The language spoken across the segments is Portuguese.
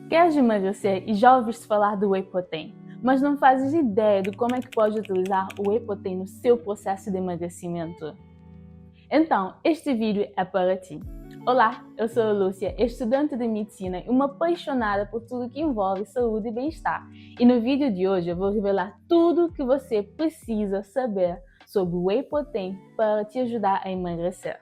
Queres emagrecer e já ouviste falar do Whey Protein, mas não fazes ideia de como é que podes utilizar o Whey Protein no seu processo de emagrecimento? Então, este vídeo é para ti. Olá, eu sou a Lúcia, estudante de medicina e uma apaixonada por tudo que envolve saúde e bem-estar. E no vídeo de hoje eu vou revelar tudo o que você precisa saber sobre o Whey Protein para te ajudar a emagrecer.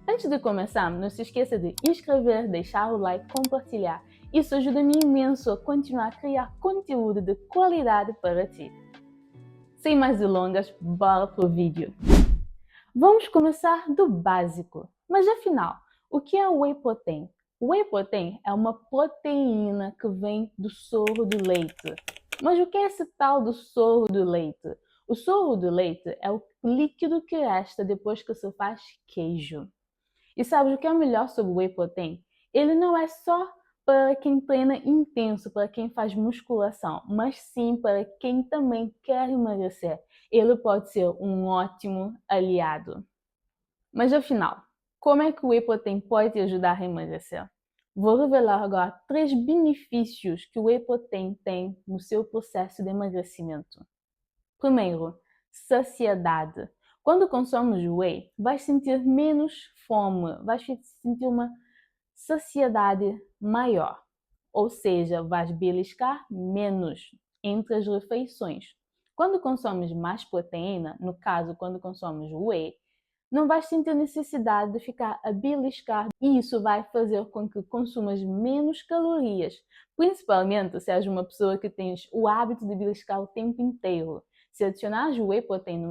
Antes de começar, não se esqueça de inscrever, deixar o like, compartilhar. Isso ajuda-me imenso a continuar a criar conteúdo de qualidade para ti. Sem mais delongas, bora pro vídeo. Vamos começar do básico. Mas afinal, o que é o Whey Protein? O Whey Protein é uma proteína que vem do soro do leite. Mas o que é esse tal do soro do leite? O soro do leite é o líquido que resta depois que se faz queijo. E sabes o que é melhor sobre o Whey Protein? Ele não é só para quem treina intenso, para quem faz musculação, mas sim para quem também quer emagrecer. Ele pode ser um ótimo aliado. Mas afinal, como é que o Whey Protein pode te ajudar a emagrecer? Vou revelar agora 3 benefícios que o Whey Protein tem no seu processo de emagrecimento. Primeiro, saciedade. Quando consomes whey, vais sentir menos fome, vais sentir uma saciedade maior. Ou seja, vais beliscar menos entre as refeições. Quando consomes mais proteína, no caso, quando consomes whey, não vais sentir necessidade de ficar a beliscar e isso vai fazer com que consumas menos calorias, principalmente se és uma pessoa que tens o hábito de beliscar o tempo inteiro. Se adicionares o Whey Protein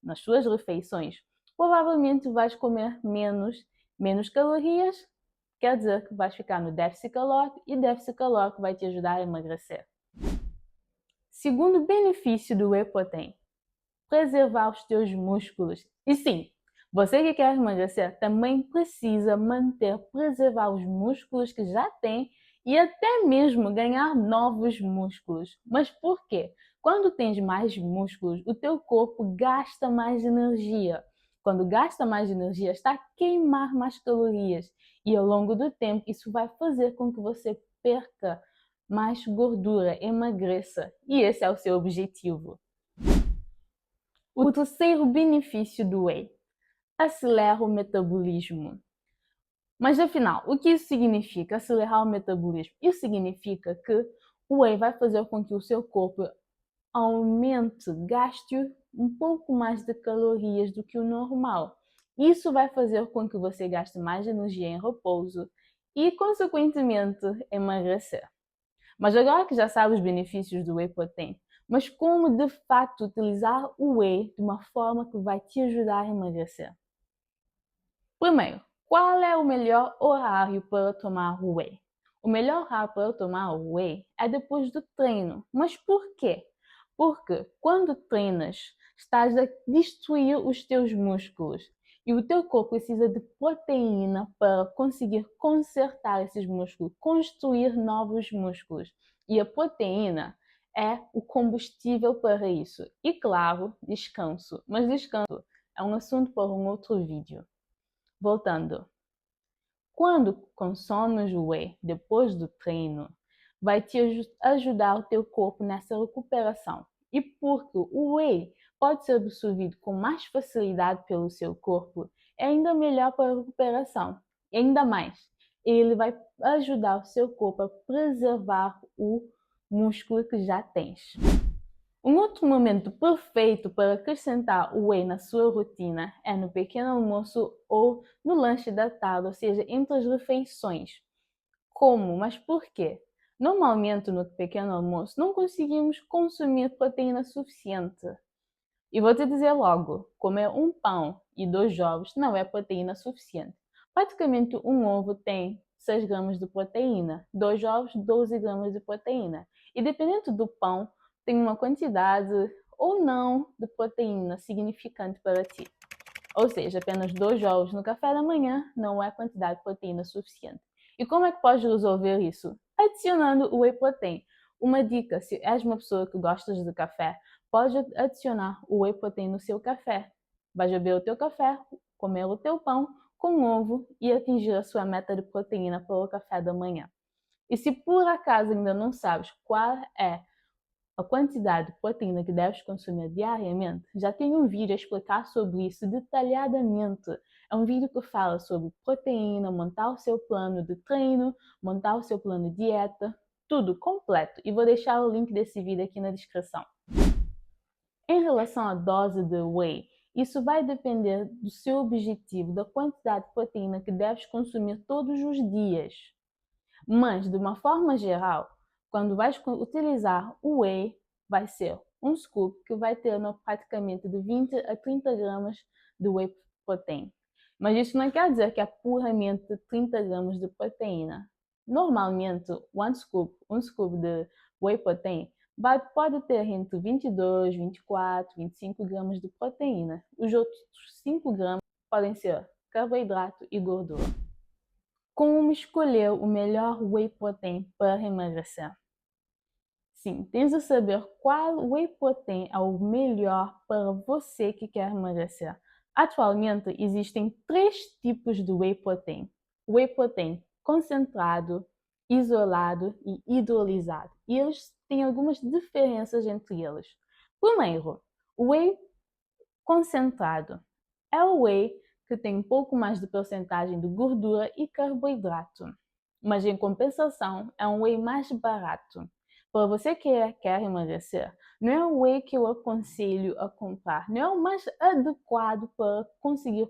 nas suas refeições, provavelmente vais comer menos calorias, quer dizer que vais ficar no déficit calórico e déficit calórico vai te ajudar a emagrecer. Segundo benefício do Whey Protein, preservar os teus músculos. E sim, você que quer emagrecer também precisa preservar os músculos que já tem e até mesmo ganhar novos músculos. Mas por quê? Quando tens mais músculos, o teu corpo gasta mais energia. Quando gasta mais energia, está a queimar mais calorias. E ao longo do tempo, isso vai fazer com que você perca mais gordura, emagreça. E esse é o seu objetivo. O terceiro benefício do Whey: acelera o metabolismo. Mas afinal, o que isso significa, acelerar o metabolismo? Isso significa que o Whey vai fazer com que o seu corpo gaste um pouco mais de calorias do que o normal. Isso vai fazer com que você gaste mais energia em repouso e, consequentemente, emagrecer. Mas agora que já sabe os benefícios do Whey Protein, mas como de fato utilizar o Whey de uma forma que vai te ajudar a emagrecer? Primeiro, qual é o melhor horário para tomar o Whey? O melhor horário para tomar o Whey é depois do treino. Mas por quê? Porque quando treinas, estás a destruir os teus músculos e o teu corpo precisa de proteína para conseguir consertar esses músculos, construir novos músculos. E a proteína é o combustível para isso. E claro, descanso. Mas descanso é um assunto para um outro vídeo. Voltando, quando consomes o whey depois do treino, vai te ajudar o teu corpo nessa recuperação. E porque o whey pode ser absorvido com mais facilidade pelo seu corpo, é ainda melhor para a recuperação. E ainda mais, ele vai ajudar o seu corpo a preservar o músculo que já tens. Um outro momento perfeito para acrescentar o whey na sua rotina é no pequeno almoço ou no lanche da tarde, ou seja, entre as refeições. Como? Mas por quê? Normalmente no pequeno almoço não conseguimos consumir proteína suficiente. E vou te dizer logo, comer um pão e 2 ovos não é proteína suficiente. Praticamente um ovo tem 6 gramas de proteína, 2 ovos, 12 gramas de proteína. E dependendo do pão, tem uma quantidade ou não de proteína significante para ti. Ou seja, apenas 2 ovos no café da manhã não é quantidade de proteína suficiente. E como é que podes resolver isso? Adicionando o Whey Protein. Uma dica, se és uma pessoa que gostas de café, pode adicionar o Whey Protein no seu café. Vais beber o teu café, comer o teu pão com ovo e atingir a sua meta de proteína para o café da manhã. E se por acaso ainda não sabes qual é a quantidade de proteína que deves consumir diariamente, já tenho um vídeo a explicar sobre isso detalhadamente. É um vídeo que fala sobre proteína, montar o seu plano de treino, montar o seu plano de dieta, tudo completo. E vou deixar o link desse vídeo aqui na descrição. Em relação à dose de whey, isso vai depender do seu objetivo, da quantidade de proteína que deves consumir todos os dias. Mas, de uma forma geral, quando vais utilizar o whey, vai ser um scoop que vai ter praticamente de 20 a 30 gramas de whey protein. Mas isso não quer dizer que é puramente 30 gramas de proteína. Normalmente, um scoop de whey protein pode ter entre 22, 24, 25 gramas de proteína. Os outros 5 gramas podem ser carboidrato e gordura. Como escolher o melhor whey protein para emagrecer? Sim, tens de saber qual whey protein é o melhor para você que quer emagrecer. Atualmente existem 3 tipos de whey protein. Whey protein concentrado, isolado e hidrolisado. E eles têm algumas diferenças entre eles. Primeiro, o whey concentrado é o whey que tem um pouco mais de porcentagem de gordura e carboidrato. Mas em compensação, é um whey mais barato. Para você que quer emagrecer, não é o whey que eu aconselho a comprar, não é o mais adequado para conseguir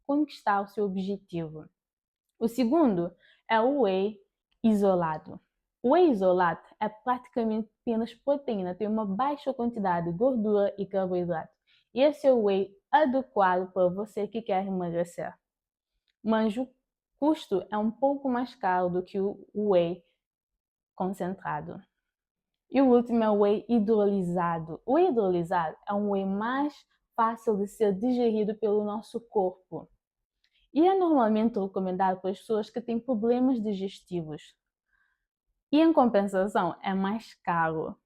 conquistar o seu objetivo. O segundo é o whey isolado. O whey isolado é praticamente apenas proteína, tem uma baixa quantidade de gordura e carboidrato. E esse é o whey adequado para você que quer emagrecer. Mas o custo é um pouco mais caro do que o whey concentrado. E o último é o whey hidrolisado. O whey hidrolisado é um whey mais fácil de ser digerido pelo nosso corpo. E é normalmente recomendado para as pessoas que têm problemas digestivos. E em compensação, é mais caro.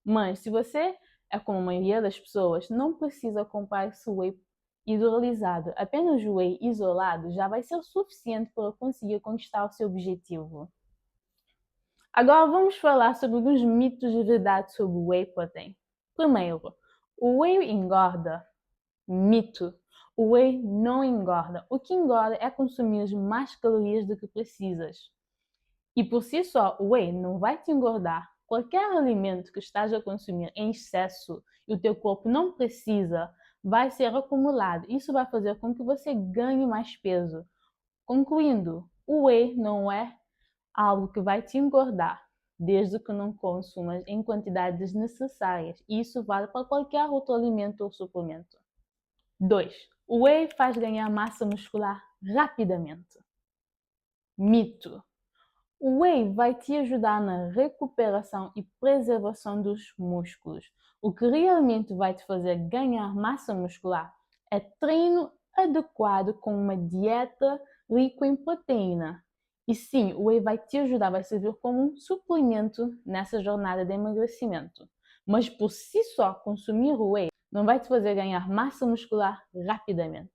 Mas se você é como a maioria das pessoas, não precisa comprar esse whey hidrolisado. Apenas o whey isolado já vai ser o suficiente para conseguir conquistar o seu objetivo. Agora vamos falar sobre alguns mitos de verdade sobre o whey protein. Primeiro, o whey engorda. Mito. O whey não engorda. O que engorda é consumir mais calorias do que precisas. E por si só, o whey não vai te engordar. Qualquer alimento que estás a consumir em excesso e o teu corpo não precisa, vai ser acumulado. Isso vai fazer com que você ganhe mais peso. Concluindo, o whey não é algo que vai te engordar, desde que não consumas em quantidades necessárias. E isso vale para qualquer outro alimento ou suplemento. 2. O whey faz ganhar massa muscular rapidamente. Mito. O whey vai te ajudar na recuperação e preservação dos músculos. O que realmente vai te fazer ganhar massa muscular é treino adequado com uma dieta rica em proteína. E sim, o whey vai te ajudar, vai servir como um suplemento nessa jornada de emagrecimento. Mas por si só, consumir o whey não vai te fazer ganhar massa muscular rapidamente.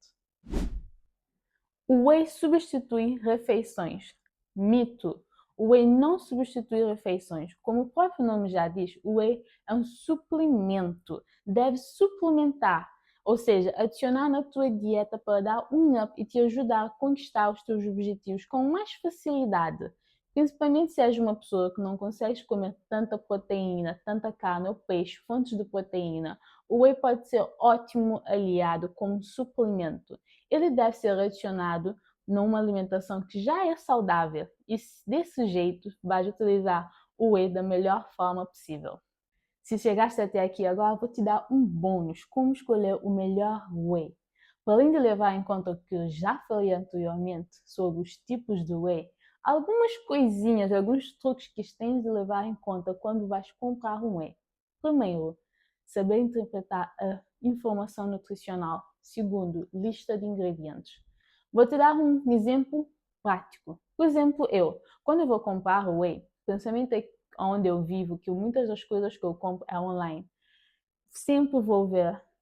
O whey substitui refeições. Mito. O whey não substitui refeições. Como o próprio nome já diz, o whey é um suplemento. Deve suplementar, ou seja, adicionar na tua dieta para dar um up e te ajudar a conquistar os teus objetivos com mais facilidade. Principalmente se és uma pessoa que não consegue comer tanta proteína, tanta carne ou peixe, fontes de proteína, o whey pode ser ótimo aliado como suplemento. Ele deve ser adicionado numa alimentação que já é saudável e desse jeito vai utilizar o whey da melhor forma possível. Se chegaste até aqui agora, vou te dar um bônus, como escolher o melhor whey. Para além de levar em conta o que eu já falei anteriormente sobre os tipos de whey, algumas coisinhas, alguns truques que tens de levar em conta quando vais comprar um whey. Primeiro, saber interpretar a informação nutricional. Segundo, lista de ingredientes. Vou te dar um exemplo prático. Por exemplo, quando eu vou comprar o whey, principalmente onde eu vivo, que muitas das coisas que eu compro é online, sempre vou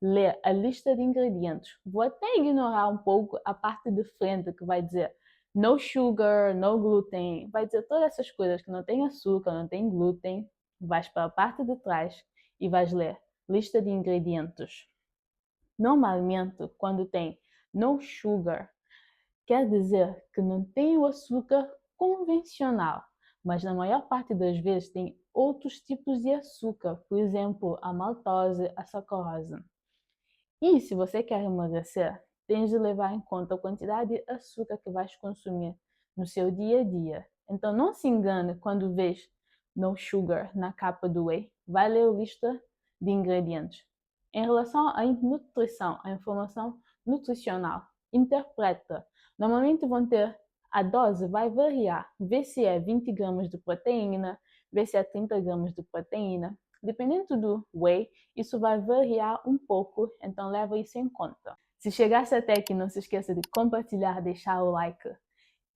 ler a lista de ingredientes. Vou até ignorar um pouco a parte de frente que vai dizer no sugar, no glúten, vai dizer todas essas coisas que não tem açúcar, não tem glúten. Vais para a parte de trás e vais ler lista de ingredientes. Normalmente, quando tem no sugar, quer dizer que não tem o açúcar convencional, mas na maior parte das vezes tem outros tipos de açúcar, por exemplo, a maltose, a sacarose. E se você quer emagrecer, tens de levar em conta a quantidade de açúcar que vais consumir no seu dia a dia. Então não se engane quando vês no sugar na capa do whey, vai ler a lista de ingredientes. Em relação à nutrição, a informação nutricional, interpreta. Normalmente vão ter a dose vai variar, vê se é 20 gramas de proteína, vê se é 30 gramas de proteína. Dependendo do whey, isso vai variar um pouco, então leva isso em conta. Se chegasse até aqui, não se esqueça de compartilhar, deixar o like.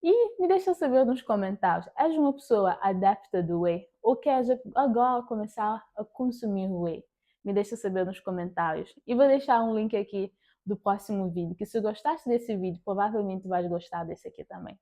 E me deixa saber nos comentários, és uma pessoa adepta do whey ou queres agora começar a consumir whey? Me deixa saber nos comentários. E vou deixar um link aqui do próximo vídeo, que se gostaste desse vídeo, provavelmente vais gostar desse aqui também.